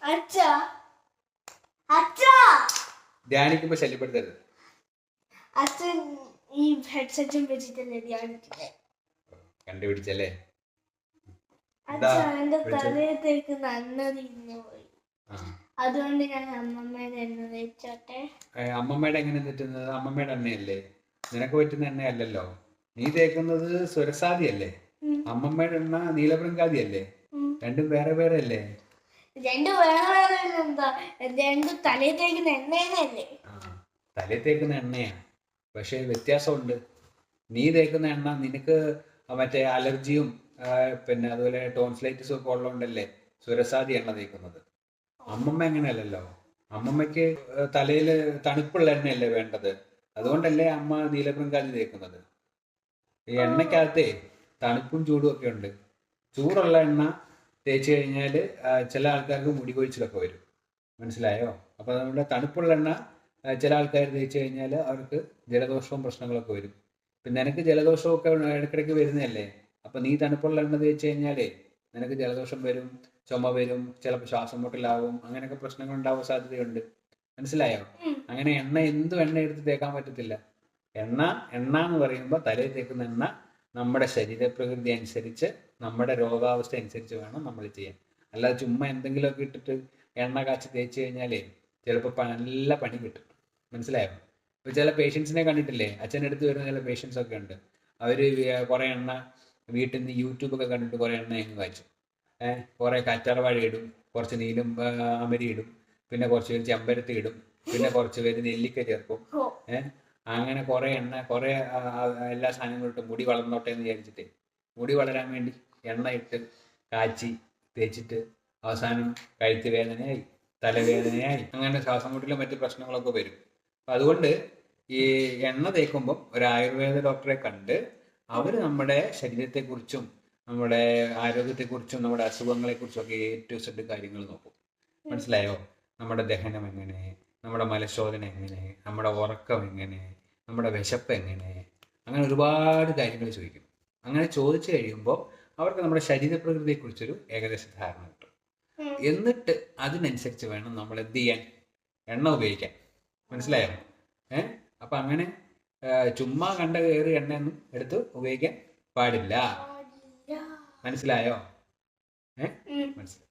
അച്ഛാ അച്ഛാ ധ്യാനിക്കുമ്പോ ശല്യപ്പെടുത്തരുത്. അച്ഛൻ ഈ ഹെഡ്സെറ്റും വെച്ചിട്ടല്ലേ ധ്യാനിക്കുന്നത്. കണ്ടുപിടിച്ചല്ലേ? അച്ഛാ എന്റെ തലയത്തേക്ക് എണ്ണ തിരിഞ്ഞു പോയി. അതുകൊണ്ട് ഞാൻ അമ്മമ്മയുടെ എണ്ണ തേച്ചോട്ടെ. അമ്മമ്മയുടെ എങ്ങനെ തെറ്റുന്നത്? അമ്മമ്മയുടെ എണ്ണയല്ലേ, നിനക്ക് പറ്റുന്ന എണ്ണയല്ലല്ലോ. നീ തേക്കുന്നത് സുരസാദി അല്ലേ, അമ്മമ്മയുടെ എണ്ണ നീലപ്രങ്കാതി അല്ലേ. രണ്ടും വേറെ വേറെ അല്ലേ? രണ്ടും വേറെ വേറെ എന്താ, രണ്ടും തലയിൽ തേക്കുന്ന എണ്ണയല്ലേ. തലയിൽ തേക്കുന്ന എണ്ണയാ, പക്ഷെ വ്യത്യാസമുണ്ട്. നീ തേക്കുന്ന എണ്ണ നിനക്ക് മറ്റേ അലർജിയും പിന്നെ അതുപോലെ ടോൺസിലൈറ്റിസും ഒക്കെ ഉള്ളതുകൊണ്ടല്ലേ സുരസാദി എണ്ണ തേക്കുന്നത്. അമ്മമ്മ എങ്ങനെയല്ലല്ലോ. അമ്മമ്മയ്ക്ക് തലയിൽ തണുപ്പുള്ള എണ്ണയല്ലേ വേണ്ടത്, അതുകൊണ്ടല്ലേ അമ്മ നീലപ്രങ്കാതി തേക്കുന്നത്. ഈ എണ്ണയ്ക്കകത്തേ തണുപ്പും ചൂടും ഒക്കെ ഉണ്ട്. ചൂടുള്ള എണ്ണ തേച്ച് കഴിഞ്ഞാൽ ചില ആൾക്കാർക്ക് മുടി കൊഴിച്ചിലൊക്കെ വരും, മനസ്സിലായോ? അപ്പോൾ നമ്മുടെ തണുപ്പുള്ള എണ്ണ ചില ആൾക്കാർ തേച്ച് കഴിഞ്ഞാൽ അവർക്ക് ജലദോഷവും പ്രശ്നങ്ങളൊക്കെ വരും. പിന്നെ നിനക്ക് ജലദോഷമൊക്കെ ഇടയ്ക്കിടയ്ക്ക് വരുന്നതല്ലേ, അപ്പം നീ തണുപ്പുള്ള എണ്ണ തേച്ച് കഴിഞ്ഞാലേ നിനക്ക് ജലദോഷം വരും, ചുമ വരും, ചിലപ്പോൾ ശ്വാസം മുട്ടലാവും, അങ്ങനെയൊക്കെ പ്രശ്നങ്ങൾ ഉണ്ടാവാൻ സാധ്യതയുണ്ട്, മനസ്സിലായോ? അങ്ങനെ എന്തും എണ്ണ എടുത്ത് തേക്കാൻ പറ്റത്തില്ല. എണ്ണ എന്ന് പറയുമ്പോൾ തലയിൽ തേക്കുന്ന എണ്ണ നമ്മുടെ ശരീരപ്രകൃതി അനുസരിച്ച് നമ്മുടെ രോഗാവസ്ഥ അനുസരിച്ച് വേണം നമ്മൾ ചെയ്യാൻ. അല്ലാതെ ചുമ്മാ എന്തെങ്കിലുമൊക്കെ ഇട്ടിട്ട് എണ്ണ കാച്ചി തേച്ച് കഴിഞ്ഞാലേ ചിലപ്പോൾ നല്ല പണി കിട്ടും, മനസ്സിലായോ? ഇപ്പോൾ ചില പേഷ്യൻസിനെ കണ്ടിട്ടില്ലേ, അച്ഛൻ്റെ അടുത്ത് വരുന്ന ചില പേഷ്യൻസ് ഒക്കെ ഉണ്ട്. അവർ കുറേ എണ്ണ വീട്ടിൽ നിന്ന് യൂട്യൂബൊക്കെ കണ്ടിട്ട് കുറേ എണ്ണ അങ്ങ് കാച്ചും. കുറേ കറ്റാർവാഴ ഇടും, കുറച്ച് നീലും അമരി ഇടും, പിന്നെ കുറച്ച് പേര് ചെമ്പരത്തി ഇടും, പിന്നെ കുറച്ച് പേര് നെല്ലിക്ക ചേർക്കും. അങ്ങനെ കുറേ എണ്ണ, കുറേ എല്ലാ സാധനങ്ങളും ഇട്ട് മുടി വളർന്നോട്ടെ എന്ന് വിചാരിച്ചിട്ട് മുടി വളരാൻ വേണ്ടി എണ്ണ ഇട്ട് കാച്ചി തേച്ചിട്ട് അവസാനം കഴുത്ത് വേദനയായി, തലവേദനയായി, അങ്ങനെ ശ്വാസം മുട്ടലും മറ്റു പ്രശ്നങ്ങളൊക്കെ വരും. അപ്പം അതുകൊണ്ട് ഈ എണ്ണ തേക്കുമ്പം ഒരു ആയുർവേദ ഡോക്ടറെ കണ്ട് അവർ നമ്മുടെ ശരീരത്തെക്കുറിച്ചും നമ്മുടെ ആരോഗ്യത്തെക്കുറിച്ചും നമ്മുടെ അസുഖങ്ങളെക്കുറിച്ചും ഒക്കെ ഏറ്റവും സെറ്റ് കാര്യങ്ങൾ നോക്കും, മനസ്സിലായോ? നമ്മുടെ ദഹനം എങ്ങനെ, നമ്മുടെ മലശോധന എങ്ങനെ, നമ്മുടെ ഉറക്കം എങ്ങനെ, നമ്മുടെ വിശപ്പ് എങ്ങനെ, അങ്ങനെ ഒരുപാട് കാര്യങ്ങൾ ചോദിക്കും. അങ്ങനെ ചോദിച്ചു കഴിയുമ്പോൾ അവർക്ക് നമ്മുടെ ശരീരപ്രകൃതിയെക്കുറിച്ചൊരു ഏകദേശ ധാരണ കിട്ടും. എന്നിട്ട് അതിനനുസരിച്ച് വേണം നമ്മൾ എന്ത് ചെയ്യാൻ, എണ്ണ ഉപയോഗിക്കാൻ, മനസ്സിലായോ? അപ്പം അങ്ങനെ ചുമ്മാ കണ്ട കയറി എണ്ണയൊന്നും എടുത്ത് ഉപയോഗിക്കാൻ പാടില്ല, മനസ്സിലായോ? മനസ്സിലായി.